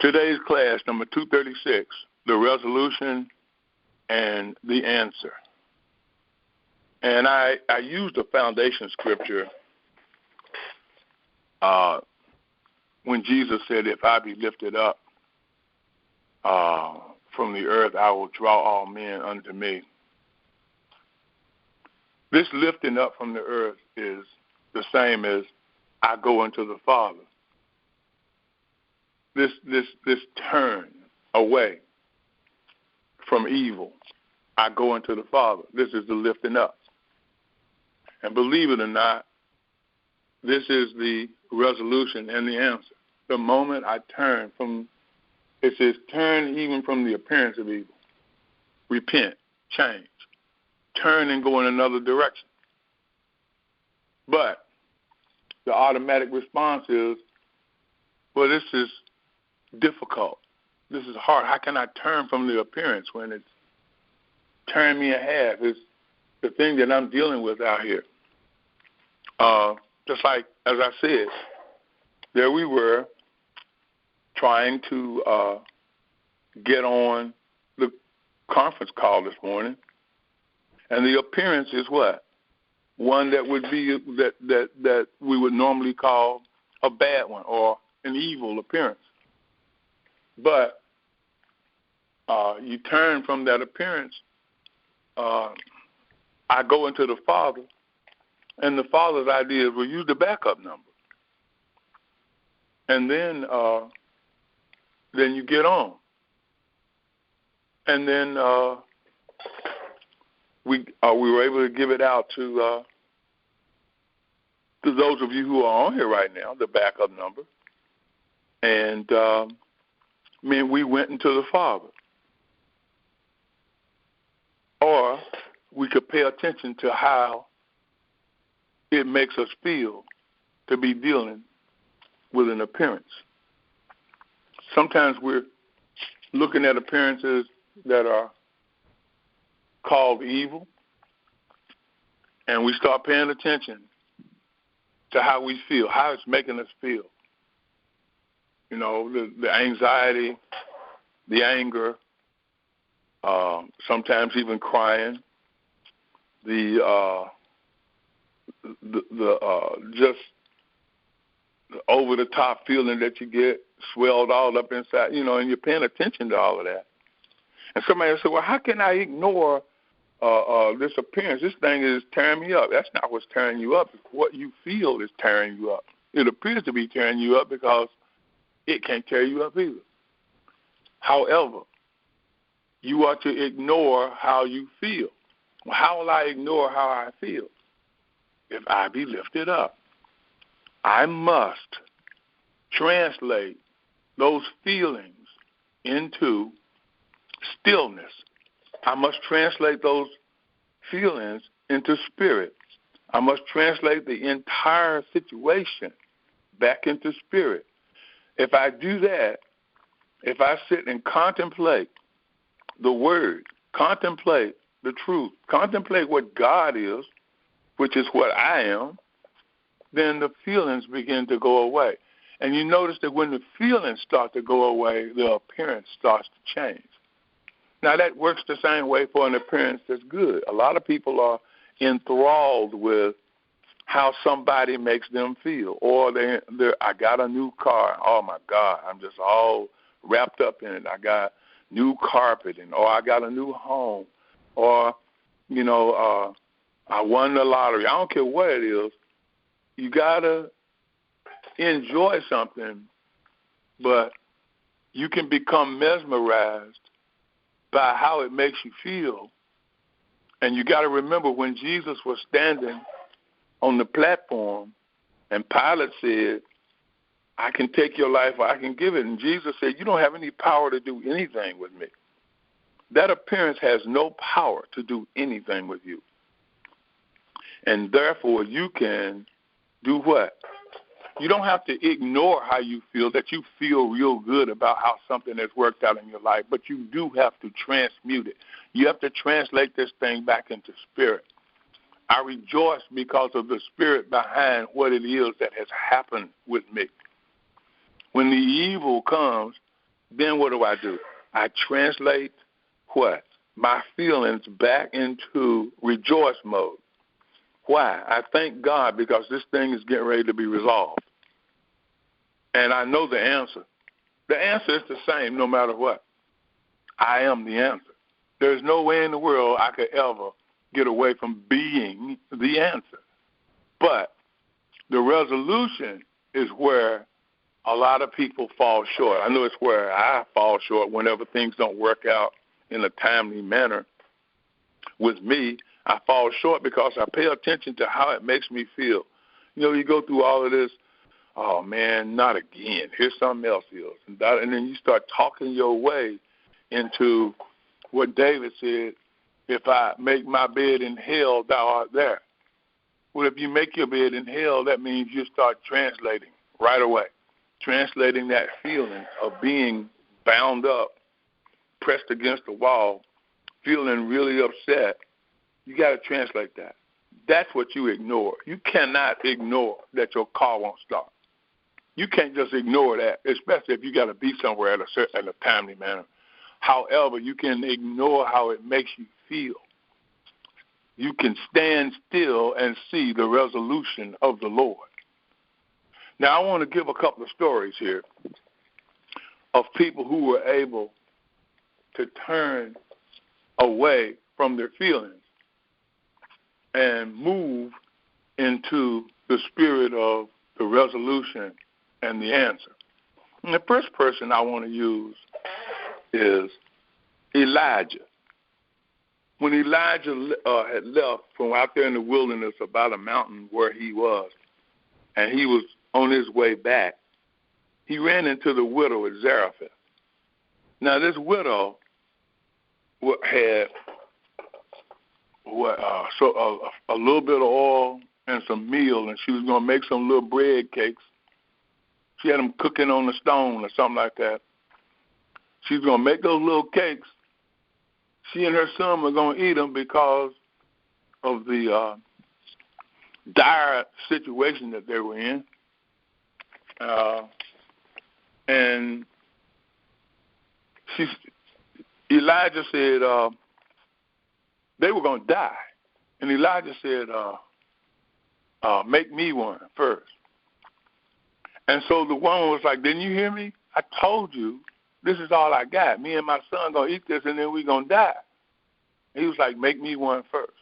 Today's class, number 236, the resolution and the answer. And I used the foundation scripture when Jesus said, if I be lifted up from the earth, I will draw all men unto me. This lifting up from the earth is the same as I go into the Father. This turn away from evil, I go into the Father. This is the lifting up. And believe it or not, this is the resolution and the answer. The moment I turn from, it says turn even from the appearance of evil. Repent, change, turn and go in another direction. But the automatic response is, well, this is difficult. This is hard. How can I turn from the appearance when it's turned me in half? It's the thing that I'm dealing with out here. Just like, as I said, there we were trying to get on the conference call this morning, and the appearance is what? One that would be that we would normally call a bad one or an evil appearance. But you turn from that appearance, I go into the Father, and the Father's idea is we'll use the backup number. And then you get on. And then we were able to give it out to those of you who are on here right now, the backup number. And we went into the Father. Or we could pay attention to how it makes us feel to be dealing with an appearance. Sometimes we're looking at appearances that are called evil, and we start paying attention to how we feel, how it's making us feel. You know, the anxiety, the anger, sometimes even crying, the just the over-the-top feeling that you get, swelled all up inside, you know, and you're paying attention to all of that. And somebody will say, well, how can I ignore this appearance? This thing is tearing me up. That's not what's tearing you up. What you feel is tearing you up. It appears to be tearing you up because it can't tear you up either. However, you are to ignore how you feel. Well, how will I ignore how I feel? If I be lifted up, I must translate those feelings into stillness. I must translate those feelings into spirit. I must translate the entire situation back into spirit. If I do that, if I sit and contemplate the Word, contemplate the truth, contemplate what God is, which is what I am, then the feelings begin to go away. And you notice that when the feelings start to go away, the appearance starts to change. Now, that works the same way for an appearance that's good. A lot of people are enthralled with how somebody makes them feel. Or I got a new car. Oh, my God, I'm just all wrapped up in it. I got new carpeting. Or I got a new home. Or, you know, I won the lottery. I don't care what it is. You got to enjoy something, but you can become mesmerized by how it makes you feel. And you got to remember when Jesus was standing on the platform and Pilate said, I can take your life or I can give it. And Jesus said, you don't have any power to do anything with me. That appearance has no power to do anything with you. And therefore, you can do what? You don't have to ignore how you feel, that you feel real good about how something has worked out in your life, but you do have to transmute it. You have to translate this thing back into spirit. I rejoice because of the spirit behind what it is that has happened with me. When the evil comes, Then what do? I translate what? My feelings back into rejoice mode. Why? I thank God because this thing is getting ready to be resolved. And I know the answer. The answer is the same no matter what. I am the answer. There's no way in the world I could ever get away from being the answer. But the resolution is where a lot of people fall short. I know it's where I fall short whenever things don't work out in a timely manner. With me, I fall short because I pay attention to how it makes me feel. You know, you go through all of this, oh, man, not again. Here's something else is. And then you start talking your way into what David said, if I make my bed in hell, thou art there. Well, if you make your bed in hell, that means you start translating right away, translating that feeling of being bound up, pressed against the wall, feeling really upset. You got to translate that. That's what you ignore. You cannot ignore that your car won't start. You can't just ignore that, especially if you got to be somewhere at a timely manner. However, you can ignore how it makes you feel. You can stand still and see the resolution of the Lord. Now, I want to give a couple of stories here of people who were able to turn away from their feelings and move into the spirit of the resolution and the answer. And the first person I want to use is Elijah. When Elijah had left from out there in the wilderness about a mountain where he was, and he was on his way back, he ran into the widow at Zarephath. Now, this widow had a little bit of oil and some meal, and she was going to make some little bread cakes. She had them cooking on the stone or something like that. She's going to make those little cakes. She and her son were going to eat them because of the dire situation that they were in. And Elijah said they were going to die. And Elijah said, make me one first. And so the woman was like, didn't you hear me? I told you this is all I got. Me and my son going to eat this, and then we're going to die. He was like, make me one first.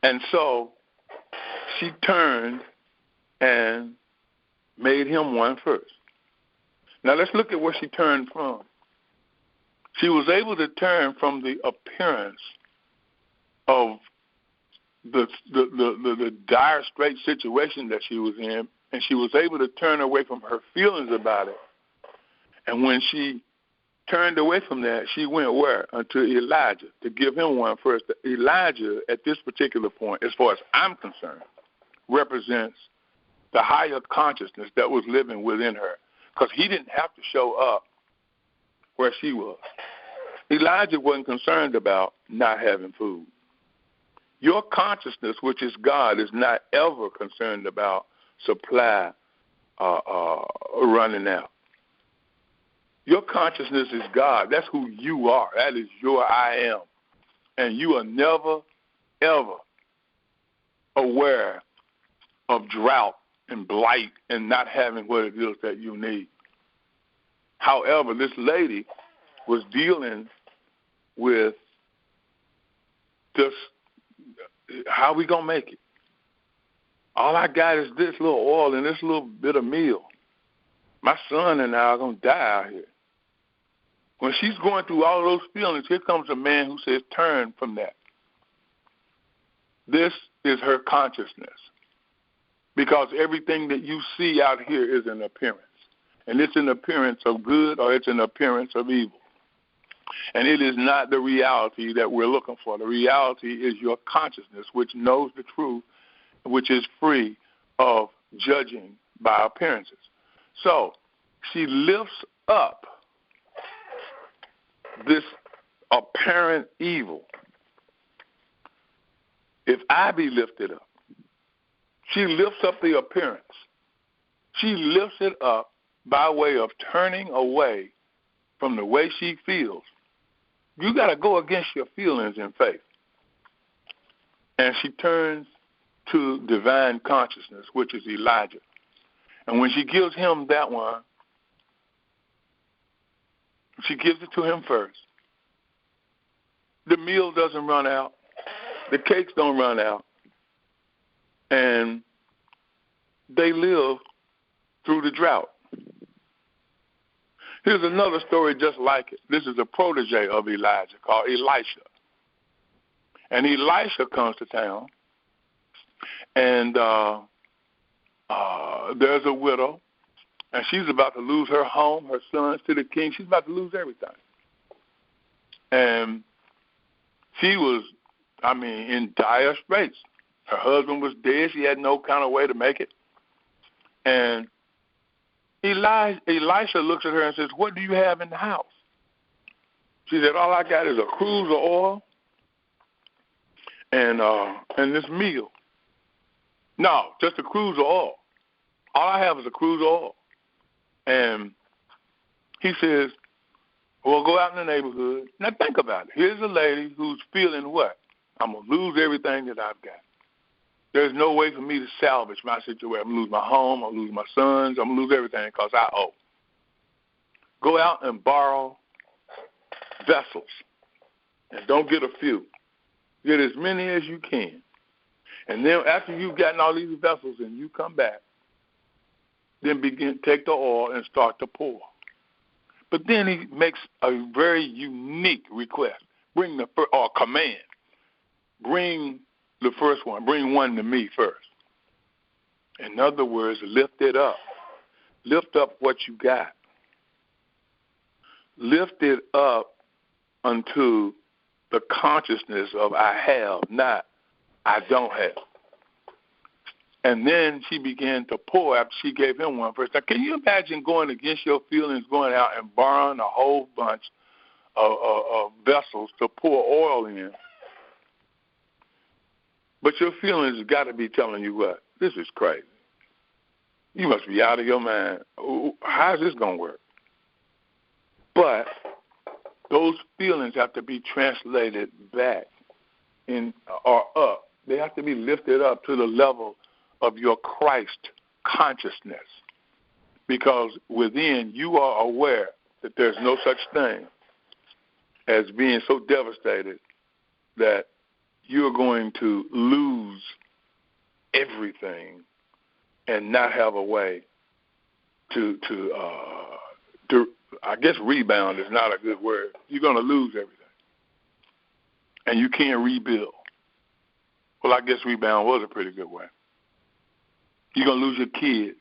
And so she turned and made him one first. Now let's look at where she turned from. She was able to turn from the appearance of the dire straight situation that she was in, and she was able to turn away from her feelings about it. And when she turned away from that, she went where? Unto Elijah to give him one first. Elijah, at this particular point, as far as I'm concerned, represents the higher consciousness that was living within her, because he didn't have to show up where she was. Elijah wasn't concerned about not having food. Your consciousness, which is God, is not ever concerned about supply running out. Your consciousness is God. That's who you are. That is your I am. And you are never, ever aware of drought and blight and not having what it is that you need. However, this lady was dealing with just how we going to make it. All I got is this little oil and this little bit of meal. My son and I are going to die out here. When she's going through all those feelings, here comes a man who says, turn from that. This is her consciousness. Because everything that you see out here is an appearance. And it's an appearance of good or it's an appearance of evil. And it is not the reality that we're looking for. The reality is your consciousness, which knows the truth, which is free of judging by appearances. So she lifts up this apparent evil. If I be lifted up, she lifts up the appearance. She lifts it up by way of turning away from the way she feels. You got to go against your feelings in faith. And she turns to divine consciousness, which is Elijah. And when she gives him that one, she gives it to him first. The meal doesn't run out. The cakes don't run out. And they live through the drought. Here's another story just like it. This is a protege of Elijah called Elisha. And Elisha comes to town, and there's a widow, and she's about to lose her home, her sons to the king. She's about to lose everything. And she was, in dire straits. Her husband was dead. She had no kind of way to make it. And Elisha looks at her and says, "What do you have in the house?" She said, "All I got is a cruse of oil and this meal." "No, just a cruse of oil. All I have is a cruse of oil." And he says, "Well, go out in the neighborhood." Now think about it. Here's a lady who's feeling what? I'm going to lose everything that I've got. There's no way for me to salvage my situation. I'm going to lose my home. I'm going to lose my sons. I'm going to lose everything because I owe. Go out and borrow vessels. And don't get a few. Get as many as you can. And then after you've gotten all these vessels and you come back, then take the oil and start to pour. But then he makes a very unique request. Command. Bring the first one. Bring one to me first. In other words, lift it up. Lift up what you got. Lift it up unto the consciousness of I have, not I don't have. And then she began to pour after she gave him one first. Now, can you imagine going against your feelings, going out and borrowing a whole bunch of vessels to pour oil in? But your feelings have got to be telling you what? This is crazy. You must be out of your mind. How's this going to work? But those feelings have to be translated back or up. They have to be lifted up to the level of your Christ consciousness. Because within you are aware that there's no such thing as being so devastated that you're going to lose everything and not have a way to I guess rebound is not a good word. You're going to lose everything. And you can't rebuild. Well, I guess rebound was a pretty good way. You're going to lose your kids.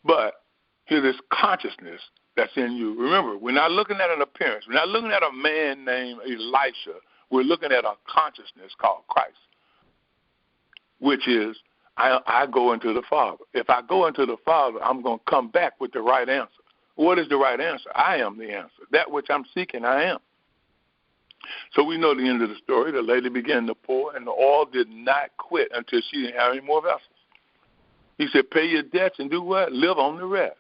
But here's this consciousness that's in you. Remember, we're not looking at an appearance. We're not looking at a man named Elisha. We're looking at a consciousness called Christ, which is I go into the Father. If I go into the Father, I'm going to come back with the right answer. What is the right answer? I am the answer. That which I'm seeking, I am. So we know the end of the story. The lady began to pour, and the oil did not quit until she didn't have any more vessels. He said, pay your debts and do what? Live on the rest.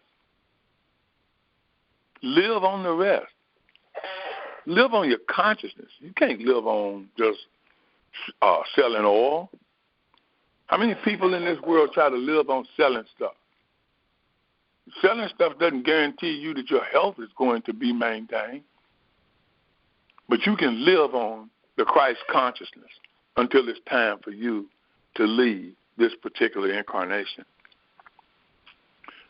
Live on the rest. Live on your consciousness. You can't live on just selling oil. How many people in this world try to live on selling stuff? Selling stuff doesn't guarantee you that your health is going to be maintained. But you can live on the Christ consciousness until it's time for you to leave this particular incarnation.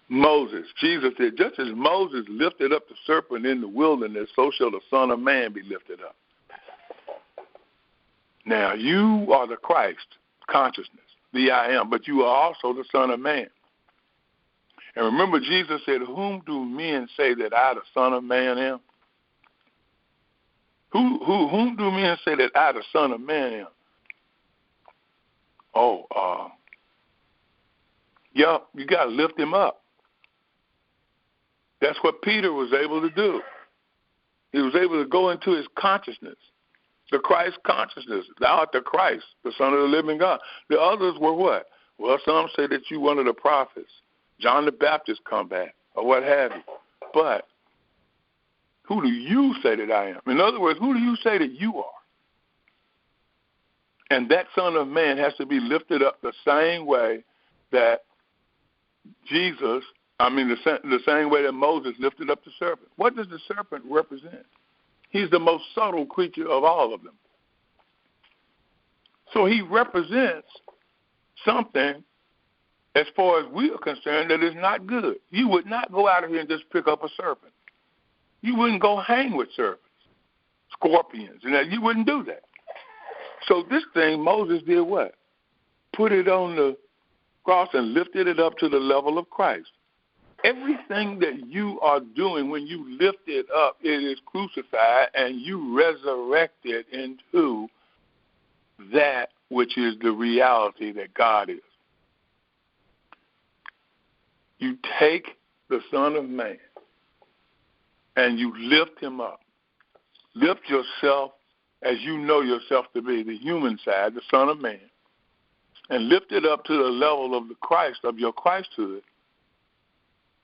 Moses, Jesus said, just as Moses lifted up the serpent in the wilderness, so shall the Son of Man be lifted up. Now, you are the Christ consciousness, the I am, but you are also the Son of Man. And remember, Jesus said, whom do men say that I, the Son of Man, am? Whom do men say that I, the Son of Man, am? You got to lift him up. That's what Peter was able to do. He was able to go into his consciousness, the Christ consciousness. Thou art the Christ, the Son of the living God. The others were what? Well, some say that you one of the prophets. John the Baptist come back. or what have you. But who do you say that I am? In other words, who do you say that you are? And that Son of Man has to be lifted up the same way that the same way that Moses lifted up the serpent. What does the serpent represent? He's the most subtle creature of all of them. So he represents something, as far as we are concerned, that is not good. You would not go out of here and just pick up a serpent. You wouldn't go hang with serpents, scorpions, and that. You wouldn't do that. So this thing, Moses did what? Put it on the cross and lifted it up to the level of Christ. Everything that you are doing when you lift it up, it is crucified, and you resurrect it into that which is the reality that God is. You take the Son of Man and you lift him up. Lift yourself as you know yourself to be, the human side, the Son of Man, and lift it up to the level of the Christ, of your Christhood.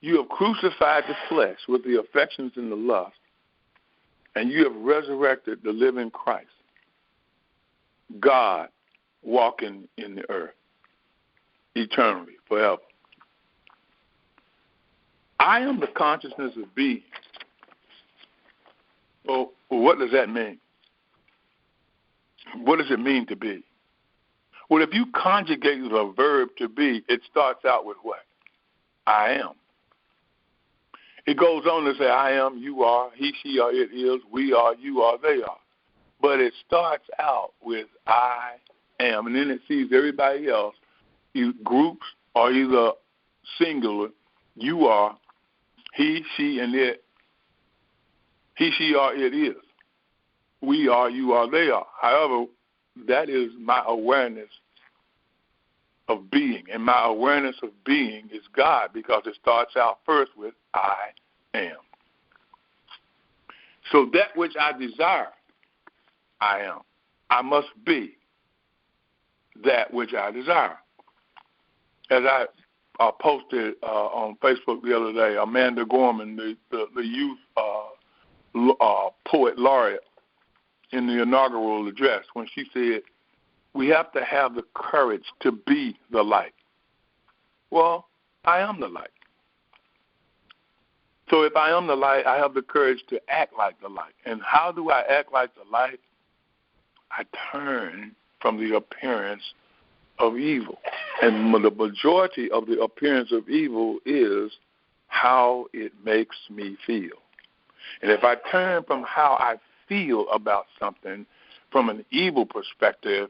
You have crucified the flesh with the affections and the lust, and you have resurrected the living Christ, God walking in the earth eternally, forever. I am the consciousness of being. Well, what does that mean? What does it mean to be? Well, if you conjugate the verb to be, it starts out with what? I am. It goes on to say, I am, you are, he, she, or it is, we are, you are, they are. But it starts out with I am, and then it sees everybody else. Groups are either singular, you are, he, she, and it. He, she, or it is. We are, you are, they are. However, that is my awareness of being. And my awareness of being is God, because it starts out first with I am. So that which I desire, I am. I must be that which I desire. As I posted on Facebook the other day, Amanda Gorman, the youth poet laureate, in the inaugural address, when she said, we have to have the courage to be the light. Well, I am the light. So if I am the light, I have the courage to act like the light. And how do I act like the light? I turn from the appearance of evil. And the majority of the appearance of evil is how it makes me feel. And if I turn from how I feel about something from an evil perspective,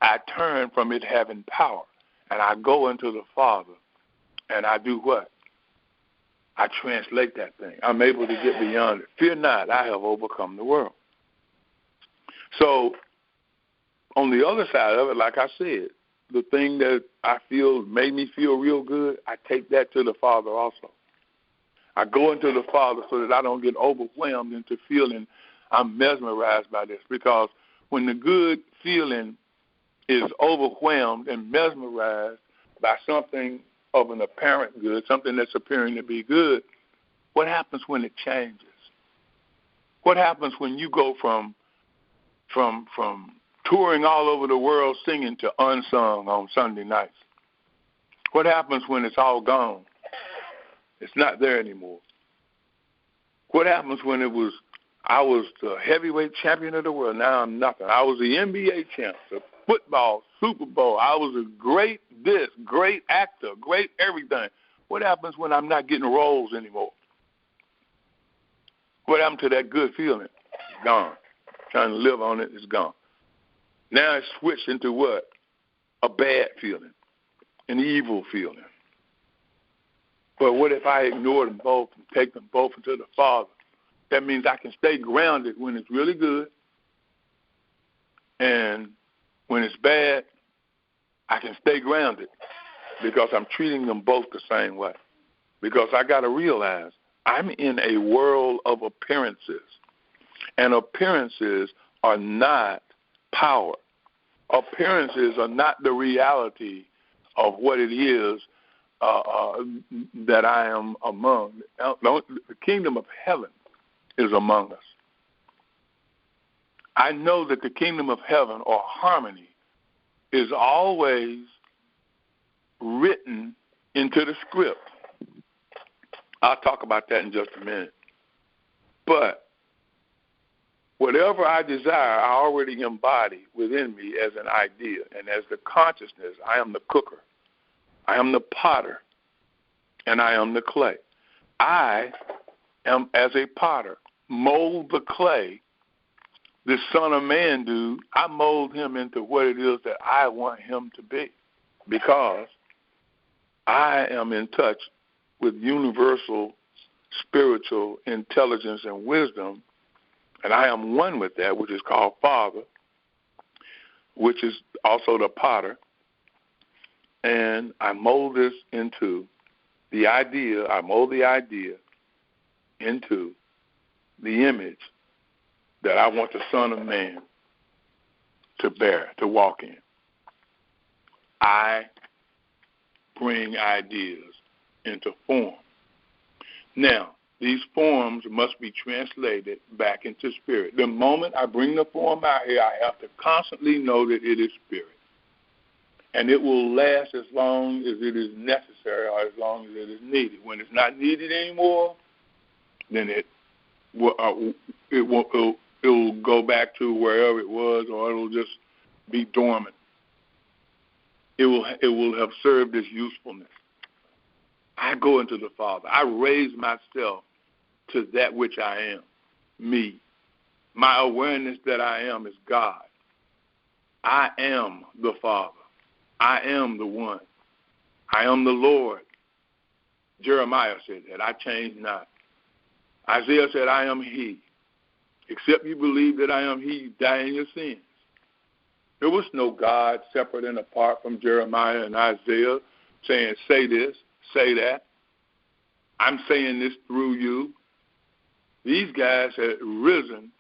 I turn from it having power. And I go into the Father, and I do what? I translate that thing. I'm able to get beyond it. Fear not, I have overcome the world. So on the other side of it, like I said, the thing that I feel made me feel real good, I take that to the Father also. I go into the Father so that I don't get overwhelmed into feeling I'm mesmerized by this. Because when the good feeling is overwhelmed and mesmerized by something of an apparent good, something that's appearing to be good, what happens when it changes? What happens when you go from touring all over the world singing to unsung on Sunday nights? What happens when it's all gone? It's not there anymore. What happens when I was the heavyweight champion of the world, now I'm nothing. I was the NBA champ, the football, Super Bowl. I was a great this, great actor, great everything. What happens when I'm not getting roles anymore? What happened to that good feeling? It's gone. Trying to live on it, it's gone. Now it's switched into what? A bad feeling, an evil feeling. But what if I ignore them both and take them both into the Father? That means I can stay grounded when it's really good, and when it's bad, I can stay grounded because I'm treating them both the same way. Because I got to realize I'm in a world of appearances, and appearances are not power. Appearances are not the reality of what it is that I am among. The kingdom of heaven is among us. I know that the kingdom of heaven, or harmony, is always written into the script. I'll talk about that in just a minute. But whatever I desire, I already embody within me as an idea. And as the consciousness, I am the cooker. I am the potter. And I am the clay. I am, as a potter, mold the clay. This Son of Man dude, I mold him into what it is that I want him to be, because I am in touch with universal spiritual intelligence and wisdom, and I am one with that, which is called Father, which is also the potter, and I mold this into the idea, I mold the idea into the image that I want the Son of Man to bear, to walk in. I bring ideas into form. Now, these forms must be translated back into spirit. The moment I bring the form out here, I have to constantly know that it is spirit. And it will last as long as it is necessary, or as long as it is needed. When it's not needed anymore, then it will go back to wherever it was, or it will just be dormant. It will have served its usefulness. I go into the Father. I raise myself to that which I am, me. My awareness that I am is God. I am the Father. I am the one. I am the Lord. Jeremiah said that. I change not. Isaiah said, I am he. Except you believe that I am he, you die in your sins. There was no God separate and apart from Jeremiah and Isaiah saying, say this, say that. I'm saying this through you. These guys had risen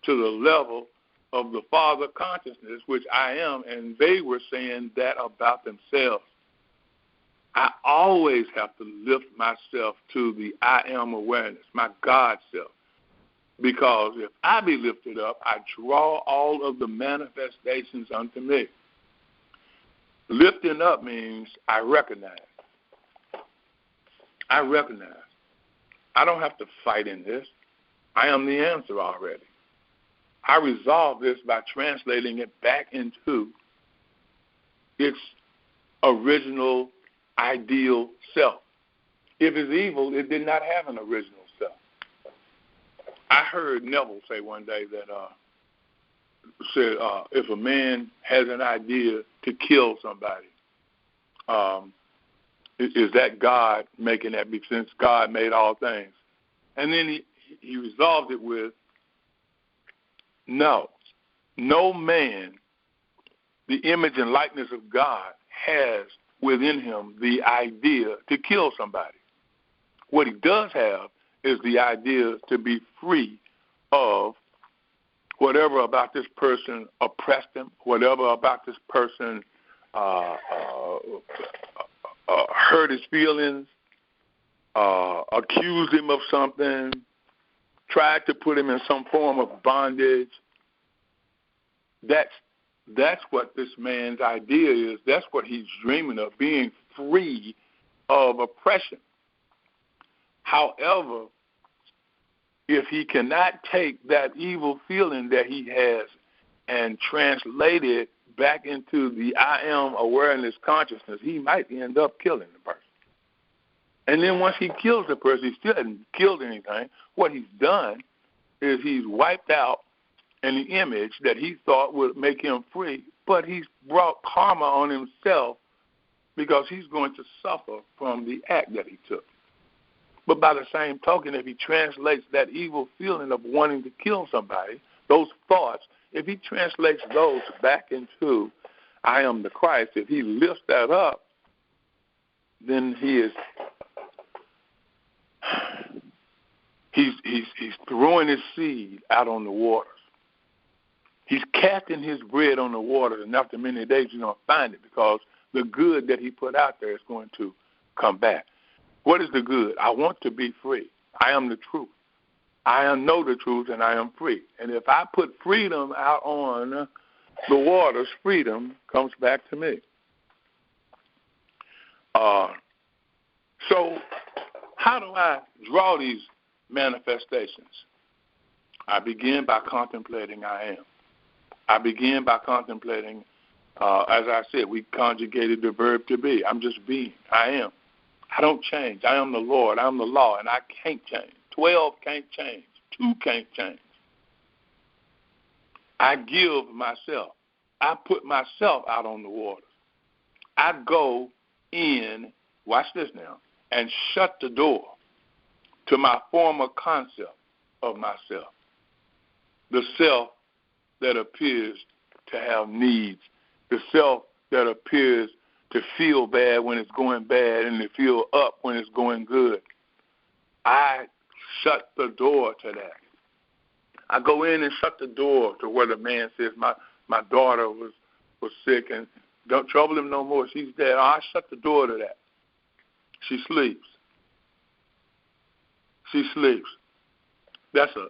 to the level of the Father consciousness, which I am, and they were saying that about themselves. I always have to lift myself to the I am awareness, my God self. Because if I be lifted up, I draw all of the manifestations unto me. Lifting up means I recognize. I recognize. I don't have to fight in this. I am the answer already. I resolve this by translating it back into its original ideal self. If it's evil, it did not have an original self. I heard Neville say one day that if a man has an idea to kill somebody, is that God making that, since God made all things? And then he resolved it with, no man, the image and likeness of God, has within him the idea to kill somebody. What he does have is the idea to be free of whatever about this person oppressed him, whatever about this person hurt his feelings, accused him of something, tried to put him in some form of bondage. That's what this man's idea is. That's what he's dreaming of, being free of oppression. However, if he cannot take that evil feeling that he has and translate it back into the I am awareness consciousness, he might end up killing the person. And then once he kills the person, he still hasn't killed anything. What he's done is he's wiped out an image that he thought would make him free, but he's brought karma on himself because he's going to suffer from the act that he took. But by the same token, if he translates that evil feeling of wanting to kill somebody, those thoughts, if he translates those back into I am the Christ, if he lifts that up, then he's throwing his seed out on the waters. He's casting his bread on the waters, and after many days you're going to find it, because the good that he put out there is going to come back. What is the good? I want to be free. I am the truth. I know the truth, and I am free. And if I put freedom out on the waters, freedom comes back to me. So how do I draw these manifestations? I begin by contemplating I am. I begin by contemplating, as I said, we conjugated the verb to be. I'm just being. I am. I don't change. I am the Lord. I am the law, and I can't change. 12 can't change. 2 can't change. I give myself. I put myself out on the water. I go in, watch this now, and shut the door to my former concept of myself. The self that appears to have needs. The self that appears to feel bad when it's going bad and to feel up when it's going good. I shut the door to that. I go in and shut the door to where the man says, my daughter was sick and don't trouble him no more. She's dead. I shut the door to that. She sleeps. She sleeps. That's a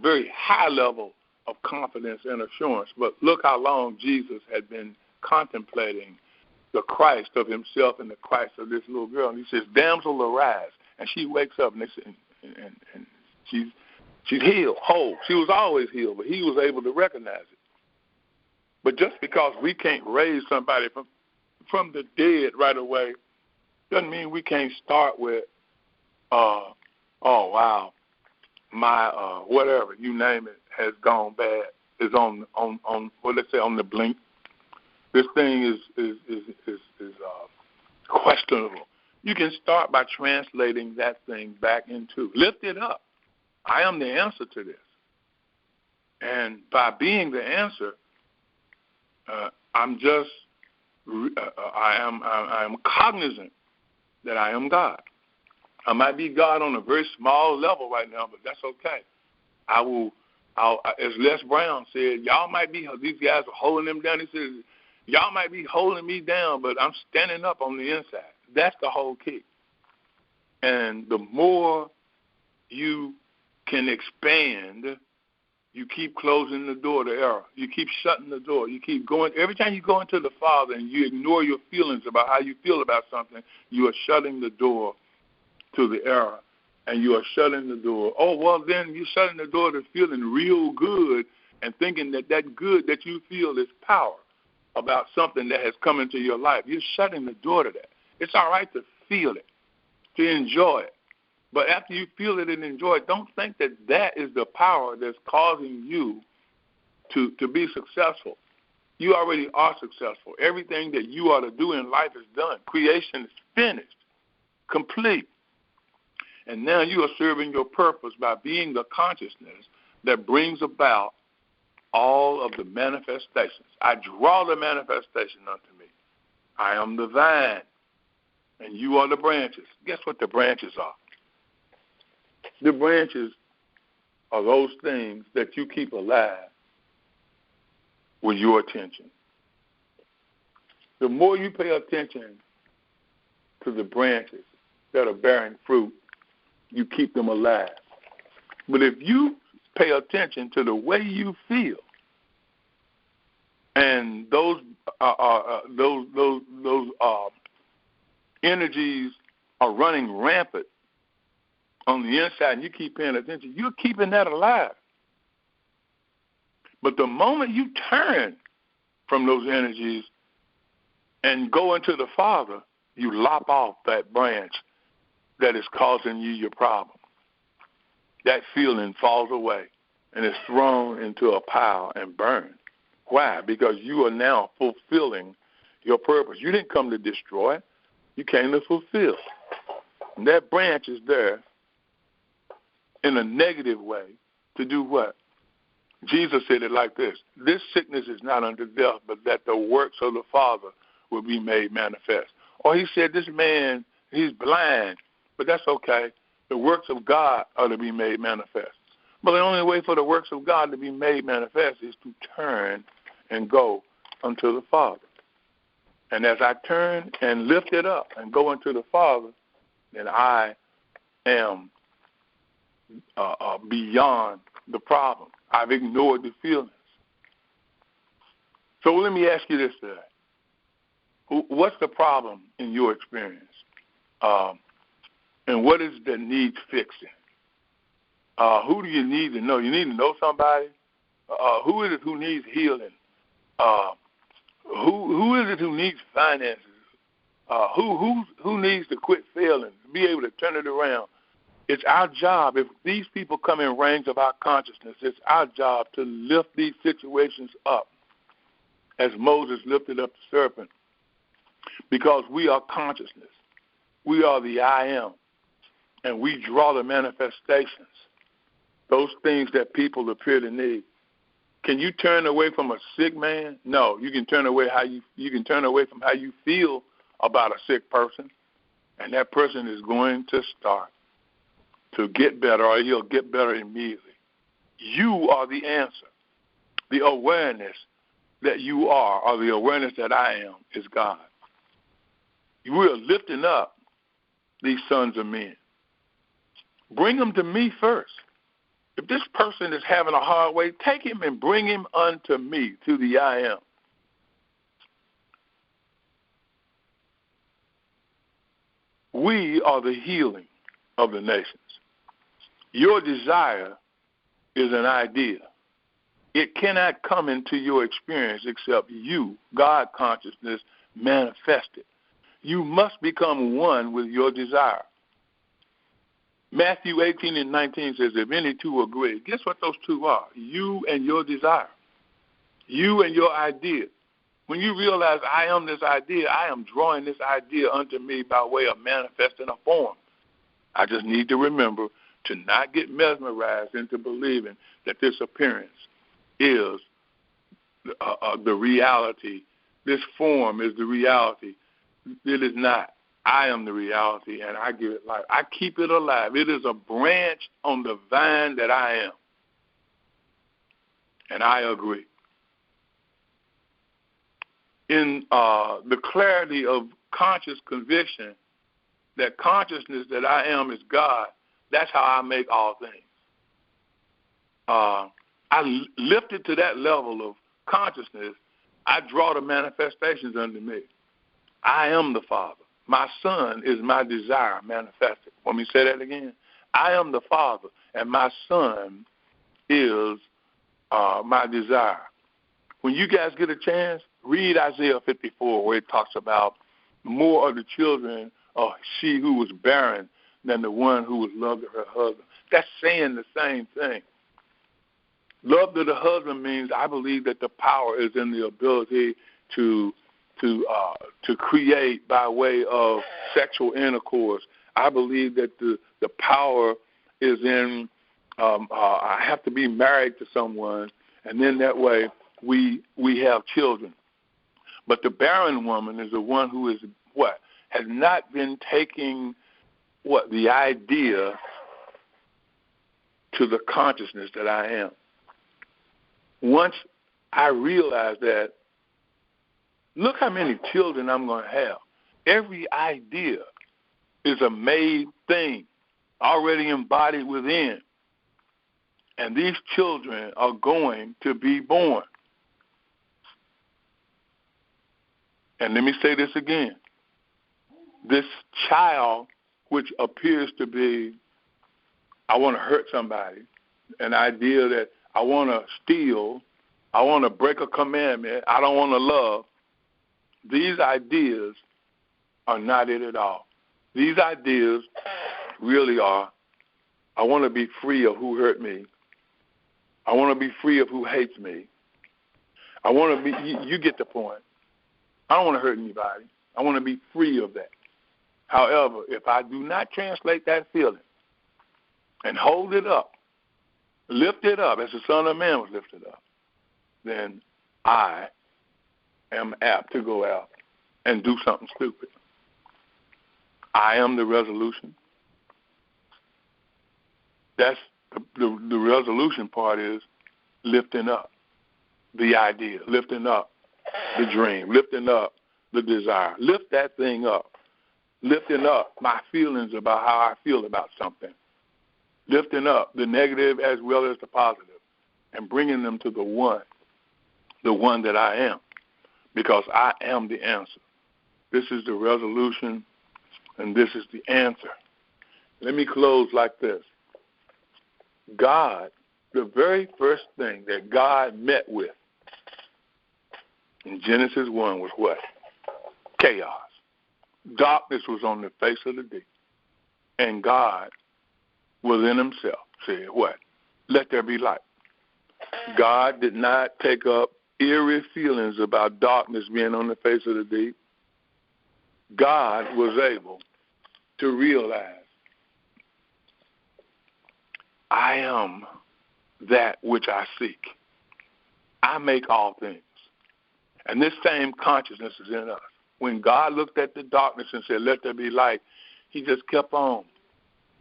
very high level of confidence and assurance. But look how long Jesus had been contemplating the Christ of himself and the Christ of this little girl. And he says, damsel, arise. And she wakes up and she's healed, whole. She was always healed, but he was able to recognize it. But just because we can't raise somebody from the dead right away doesn't mean we can't start with, oh, wow, my whatever, you name it, has gone bad, is on well, let's say on the blink. This thing is questionable. You can start by translating that thing back into, lift it up. I am the answer to this. And by being the answer, I'm cognizant that I am God. I might be God on a very small level right now, but that's okay. I'll, as Les Brown said, y'all might be, these guys are holding them down. He says, y'all might be holding me down, but I'm standing up on the inside. That's the whole key. And the more you can expand, you keep closing the door to error. You keep shutting the door. You keep going. Every time you go into the Father and you ignore your feelings about how you feel about something, you are shutting the door to the error. And you are shutting the door. Oh, well, then you're shutting the door to feeling real good and thinking that good that you feel is power about something that has come into your life. You're shutting the door to that. It's all right to feel it, to enjoy it. But after you feel it and enjoy it, don't think that that is the power that's causing you to be successful. You already are successful. Everything that you ought to do in life is done. Creation is finished, complete. And now you are serving your purpose by being the consciousness that brings about all of the manifestations. I draw the manifestation unto me. I am the vine, and you are the branches. Guess what the branches are? The branches are those things that you keep alive with your attention. The more you pay attention to the branches that are bearing fruit, you keep them alive. But if you pay attention to the way you feel, and those energies are running rampant on the inside, and you keep paying attention, you're keeping that alive. But the moment you turn from those energies and go into the Father, you lop off that branch that is causing you your problem. That feeling falls away and is thrown into a pile and burned. Why? Because you are now fulfilling your purpose. You didn't come to destroy. You came to fulfill. And that branch is there in a negative way to do what? Jesus said it like this: this sickness is not unto death, but that the works of the Father will be made manifest. Or he said, this man, he's blind, but that's okay. The works of God are to be made manifest. But the only way for the works of God to be made manifest is to turn and go unto the Father. And as I turn and lift it up and go into the Father, then I am beyond the problem. I've ignored the feelings. So let me ask you this today. What's the problem in your experience? And what is that needs fixing? Who do you need to know? You need to know somebody. Who is it who needs healing? Who is it who needs finances? Who needs to quit failing, be able to turn it around? It's our job. If these people come in range of our consciousness, it's our job to lift these situations up, as Moses lifted up the serpent, because we are consciousness. We are the I am, and we draw the manifestations, those things that people appear to need. Can you turn away from a sick man? No, you can turn away from how you feel about a sick person, and that person is going to start to get better, or he'll get better immediately. You are the answer. The awareness that you are, or the awareness that I am, is God. We are lifting up these sons of men. Bring them to me first. If this person is having a hard way, take him and bring him unto me, to the I am. We are the healing of the nations. Your desire is an idea. It cannot come into your experience except you, God consciousness, manifest it. You must become one with your desire. Matthew 18:19 says, if any two agree, guess what those two are? You and your desire. You and your idea. When you realize I am this idea, I am drawing this idea unto me by way of manifesting a form. I just need to remember to not get mesmerized into believing that this appearance is the reality. This form is the reality. It is not. I am the reality, and I give it life. I keep it alive. It is a branch on the vine that I am. And I agree. In the clarity of conscious conviction that consciousness that I am is God, that's how I make all things. I lift it to that level of consciousness. I draw the manifestations unto me. I am the Father. My Son is my desire manifested. Want me to say that again? I am the Father, and my Son is my desire. When you guys get a chance, read Isaiah 54, where it talks about more of the children of she who was barren than the one who was loved of her husband. That's saying the same thing. Love to the husband means I believe that the power is in the ability to create by way of sexual intercourse. I believe that the power is in I have to be married to someone, and then that way we have children. But the barren woman is the one who is what? Has not been taking the idea to the consciousness that I am. Once I realize that, look how many children I'm going to have. Every idea is a made thing, already embodied within. And these children are going to be born. And let me say this again. This child, which appears to be, I want to hurt somebody, an idea that I want to steal, I want to break a commandment, I don't want to love, these ideas are not it at all. These ideas really are, I want to be free of who hurt me. I want to be free of who hates me. I want to be, you get the point. I don't want to hurt anybody. I want to be free of that. However, if I do not translate that feeling and hold it up, lift it up as the Son of Man was lifted up, then I am apt to go out and do something stupid. I am the resolution. That's the resolution part is lifting up the idea, lifting up the dream, lifting up the desire. Lift that thing up. Lifting up my feelings about how I feel about something. Lifting up the negative as well as the positive and bringing them to the one that I am, because I am the answer. This is the resolution, and this is the answer. Let me close like this. God, the very first thing that God met with in Genesis 1 was what? Chaos. Darkness was on the face of the deep. And God, within himself, said what? Let there be light. God did not take up eerie feelings about darkness being on the face of the deep. God was able to realize, I am that which I seek. I make all things. And this same consciousness is in us. When God looked at the darkness and said, let there be light, he just kept on.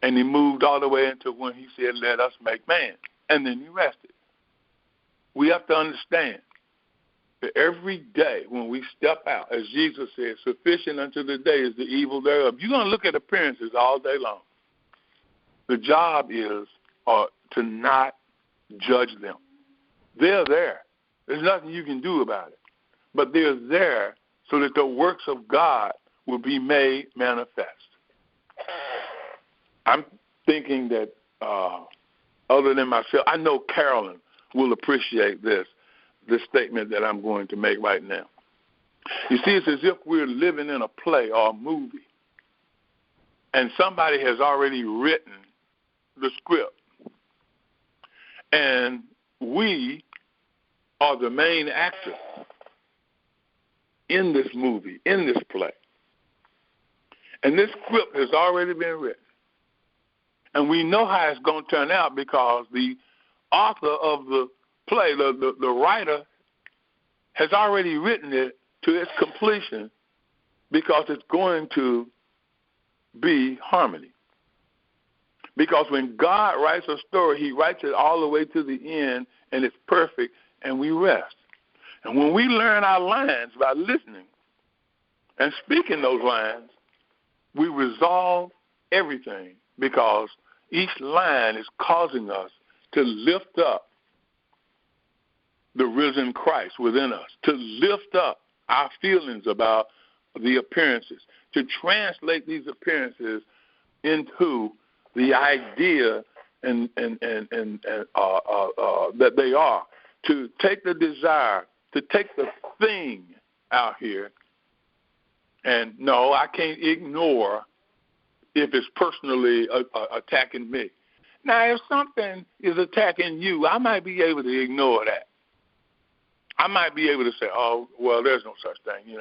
And he moved all the way into when he said, let us make man. And then he rested. We have to understand that every day when we step out, as Jesus said, sufficient unto the day is the evil thereof. You're going to look at appearances all day long. The job is to not judge them. They're there. There's nothing you can do about it. But they're there so that the works of God will be made manifest. I'm thinking that other than myself, I know Carolyn will appreciate this statement that I'm going to make right now. You see, it's as if we're living in a play or a movie, and somebody has already written the script, and we are the main actor in this movie, in this play. And this script has already been written. And we know how it's going to turn out because the author of the play, the writer, has already written it to its completion because it's going to be harmony. Because when God writes a story, he writes it all the way to the end, and it's perfect, and we rest. And when we learn our lines by listening and speaking those lines, we resolve everything because each line is causing us to lift up the risen Christ within us, to lift up our feelings about the appearances, to translate these appearances into the idea and that they are, to take the desire, to take the thing out here. And no, I can't ignore if it's personally attacking me. Now, if something is attacking you, I might be able to ignore that. I might be able to say, oh, well, there's no such thing.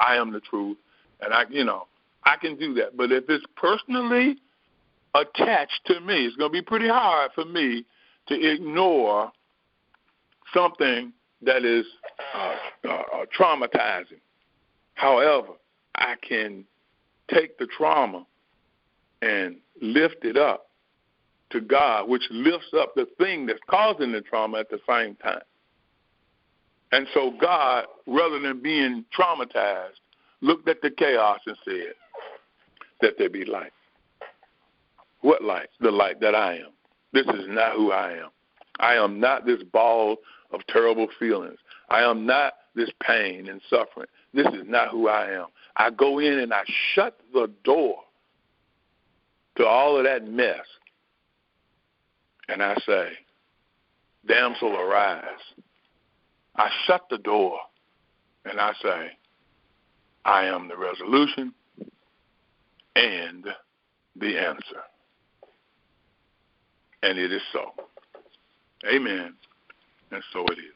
I am the truth. And I can do that. But if it's personally attached to me, it's going to be pretty hard for me to ignore something that is traumatizing. However, I can take the trauma and lift it up to God, which lifts up the thing that's causing the trauma at the same time. And so God, rather than being traumatized, looked at the chaos and said, let there be light. What light? The light that I am. This is not who I am. I am not this ball of terrible feelings. I am not this pain and suffering. This is not who I am. I go in and I shut the door to all of that mess. And I say, damsel, arise. I shut the door and I say, I am the resolution and the answer. And it is so. Amen. And so it is.